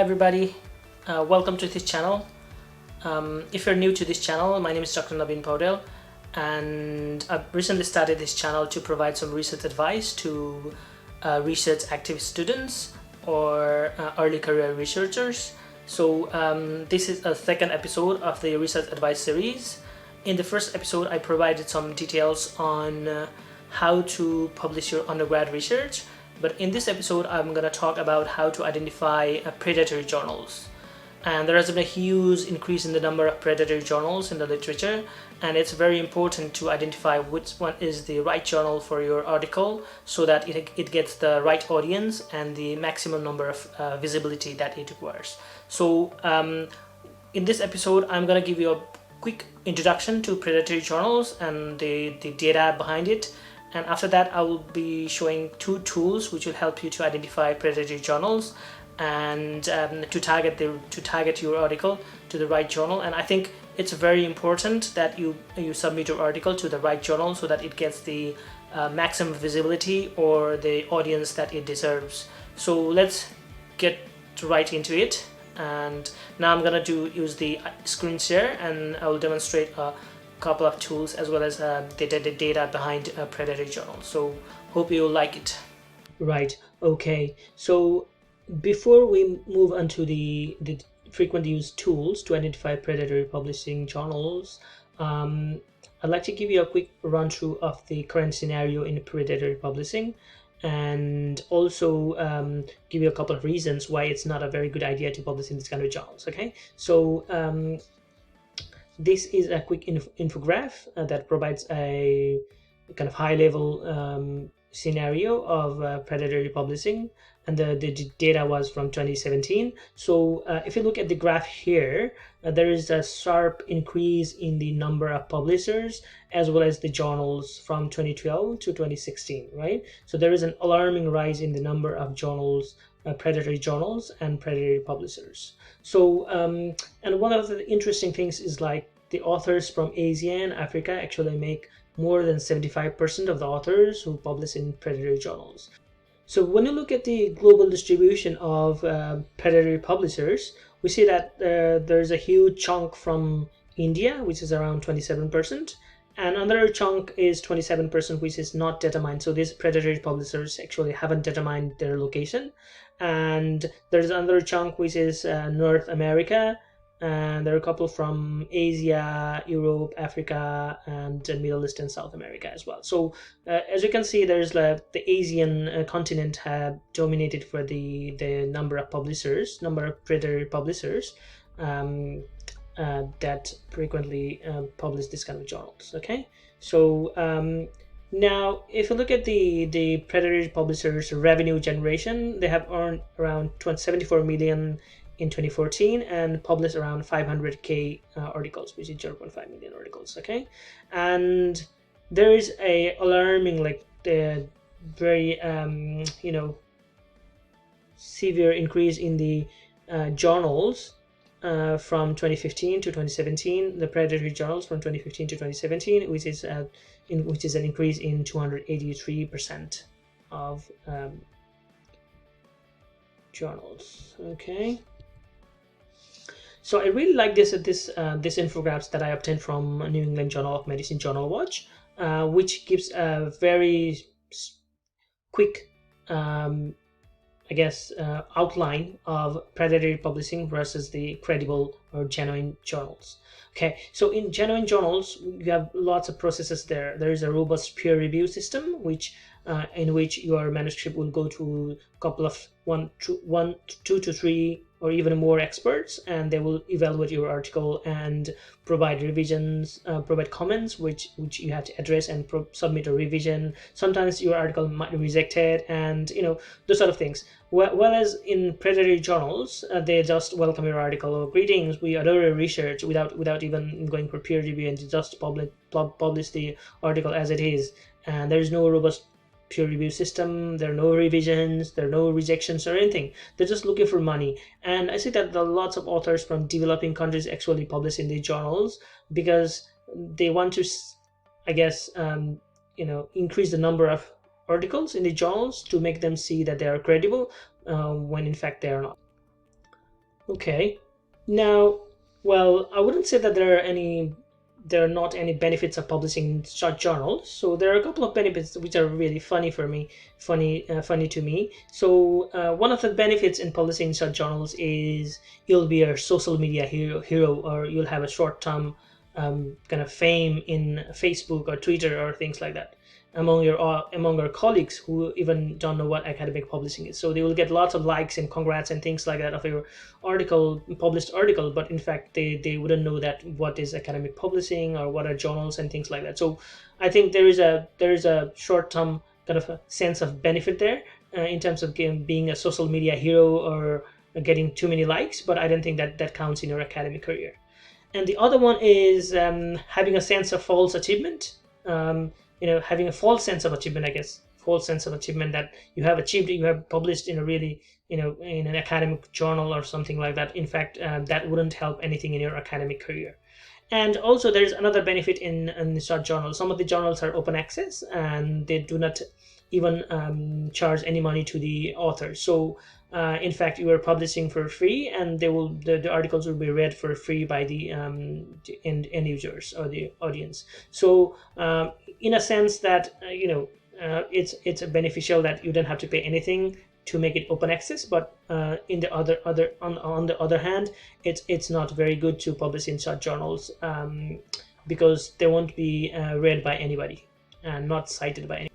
everybody, welcome to this channel. If you're new to this channel, my name is Dr. Naveen Paudel, and I've recently started this channel to provide some research advice to research active students or early career researchers. So this is a second episode of the research advice series. In the first episode, I provided some details on how to publish your undergrad research. But in this episode, I'm going to talk about how to identify predatory journals. And there has been a huge increase in the number of predatory journals in the literature, and it's very important to identify which one is the right journal for your article so that it gets the right audience and the maximum number of visibility that it requires. So in this episode, I'm going to give you a quick introduction to predatory journals and the data behind it. And after that, I will be showing two tools which will help you to identify predatory journals and to target your article to the right journal. And I think it's very important that you submit your article to the right journal so that it gets the maximum visibility or the audience that it deserves. So let's get right into it. And now I'm gonna use the screen share, and I will demonstrate a couple of tools as well as the data behind predatory journals. So hope you like it. Right, okay, so before we move on to the frequently used tools to identify predatory publishing journals, I'd like to give you a quick run through of the current scenario in predatory publishing, and also give you a couple of reasons why it's not a very good idea to publish in this kind of journals. Okay, so this is a quick infograph that provides a kind of high-level scenario of predatory publishing, and the data was from 2017. So if you look at the graph here, there is a sharp increase in the number of publishers as well as the journals from 2012 to 2016, right? So there is an alarming rise in the number of journals, predatory journals and predatory publishers. So and one of the interesting things is like the authors from Asia and Africa actually make more than 75% of the authors who publish in predatory journals. So when you look at the global distribution of predatory publishers, we see that there's a huge chunk from India, which is around 27%, and another chunk is 27%, which is not determined. So these predatory publishers actually haven't determined their location. And there's another chunk which is North America, and there are a couple from Asia, Europe, Africa, and Middle East and South America as well. So as you can see, there's the Asian continent have dominated for the number of publishers, number of predatory publishers that frequently publish this kind of journals. Okay, so now if you look at the predatory publishers revenue generation, they have earned around 74 million in 2014 and published around 500k articles, which is 0.5 million articles. Okay, and there is a alarming, like the very severe increase in the journals from 2015 to 2017, the predatory journals from 2015 to 2017, which is an increase in 283% of journals. Okay, so I really like this infographics that I obtained from New England Journal of Medicine Journal Watch, which gives a very quick outline of predatory publishing versus the credible or genuine journals. Okay, so in genuine journals, you have lots of processes there. There is a robust peer review system, in which your manuscript will go to a couple of two to three or even more experts, and they will evaluate your article and provide revisions, provide comments which you have to address and submit a revision. Sometimes your article might be rejected, and those sort of things. Whereas in predatory journals, they just welcome your article. Oh, greetings, we adore your research, without even going for peer review, and just publish the article as it is. And there is no robust peer review system. There are no revisions, there are no rejections or anything. They're just looking for money. And I see that there are lots of authors from developing countries actually publish in these journals because they want to, increase the number of articles in the journals to make them see that they are credible, when in fact they are not. Okay. Now, well, I wouldn't say that there are not any benefits of publishing short journals. So there are a couple of benefits which are really funny for me, funny to me. So one of the benefits in publishing short journals is you'll be a social media hero, or you'll have a short-term kind of fame in Facebook or Twitter or things like that among your colleagues who even don't know what academic publishing is. So they will get lots of likes and congrats and things like that of your published article, but in fact they wouldn't know that what is academic publishing or what are journals and things like that. So I think there is a short-term kind of a sense of benefit there in terms of being a social media hero or getting too many likes, but I don't think that that counts in your academic career. And the other one is having a sense of false achievement. Having a false sense of achievement, I guess, false sense of achievement that you have achieved, you have published in a really, in an academic journal or something like that. In fact, that wouldn't help anything in your academic career. And also there's another benefit in the short journals. Some of the journals are open access and they do not even charge any money to the author. So in fact, you are publishing for free, and the articles will be read for free by the end users or the audience. So in a sense that it's beneficial that you don't have to pay anything to make it open access, but in the on the other hand, it's not very good to publish in short journals because they won't be read by anybody and not cited by anybody.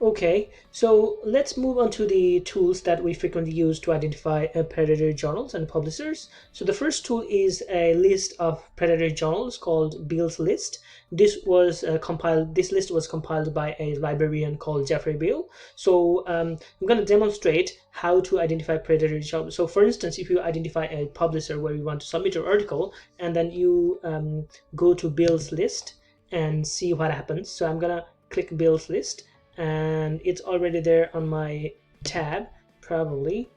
Okay, so let's move on to the tools that we frequently use to identify predatory journals and publishers. So the first tool is a list of predatory journals called Beall's List. This list was compiled by a librarian called Jeffrey Beall. So I'm going to demonstrate how to identify predatory journals. So for instance, if you identify a publisher where you want to submit your article, and then you go to Beall's List and see what happens. So I'm going to click Beall's List, and it's already there on my tab probably.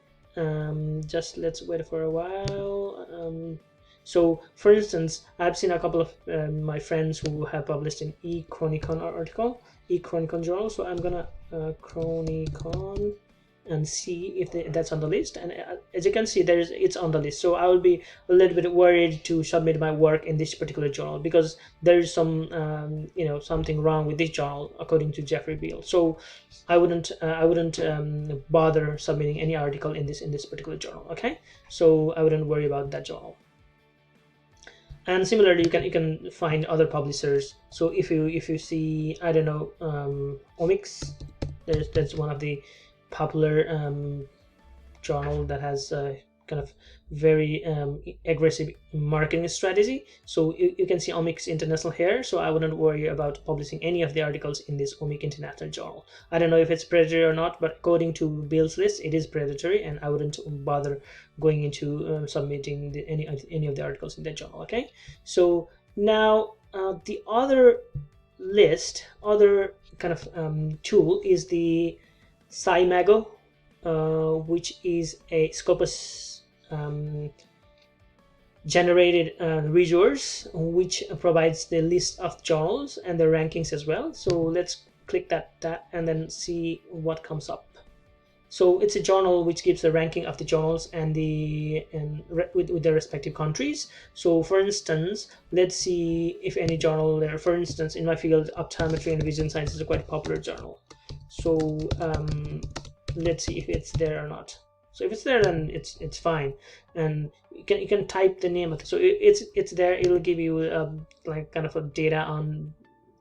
Just let's wait for a while. So for instance, I've seen a couple of my friends who have published in eChronicon journal. So I'm gonna Chronicon and see if that's on the list, and as you can see, it's on the list. So I will be a little bit worried to submit my work in this particular journal because there is some something wrong with this journal according to Jeffrey Beall. So I wouldn't bother submitting any article in this particular journal. Okay, so I wouldn't worry about that journal. And similarly, you can find other publishers. So if you see, I don't know, Omics, that's one of the popular journal that has a kind of very aggressive marketing strategy. So you can see Omics International here. So I wouldn't worry about publishing any of the articles in this Omics International journal. I don't know if it's predatory or not, but according to Beall's List, it is predatory, and I wouldn't bother going into submitting any of the articles in that journal. Okay, so now the other kind of tool is the SciMago, which is a Scopus generated resource which provides the list of journals and the rankings as well. So let's click that and then see what comes up. So it's a journal which gives the ranking of the journals and with their respective countries. So for instance, let's see if any journal there. For instance, in my field, optometry and vision science is a quite popular journal. So let's see if it's there or not. So if it's there, then it's fine, and you can type the name of it. So it's there. It'll give you like kind of a data on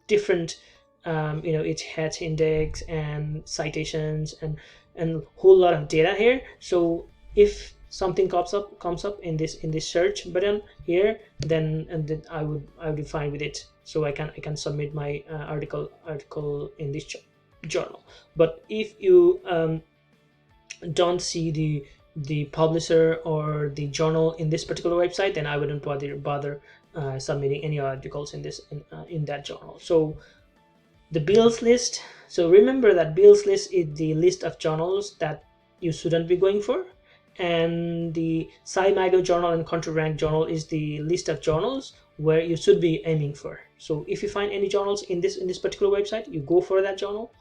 different its H index and citations and whole lot of data here. So if something comes up in this search button here, then I would be fine with it. So I can submit my article in this journal. But if you don't see the publisher or the journal in this particular website, then I wouldn't bother submitting any articles in that journal. So the Beall's List. So remember that Beall's List is the list of journals that you shouldn't be going for, and the SciMago journal and CountryRank journal is the list of journals where you should be aiming for. So if you find any journals in this particular website, you go for that journal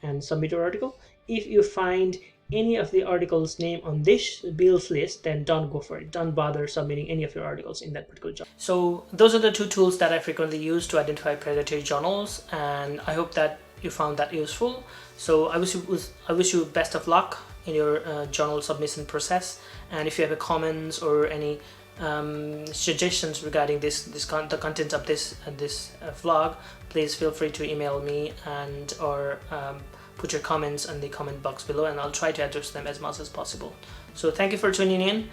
and submit your article. If you find any of the articles named on this Bill's list, then don't go for it. Don't bother submitting any of your articles in that particular journal. So those are the two tools that I frequently use to identify predatory journals, and I hope that you found that useful. So I wish you best of luck in your journal submission process. And if you have any comments or any suggestions regarding the content of this vlog, please feel free to email me or put your comments in the comment box below, and I'll try to address them as much as possible. So thank you for tuning in.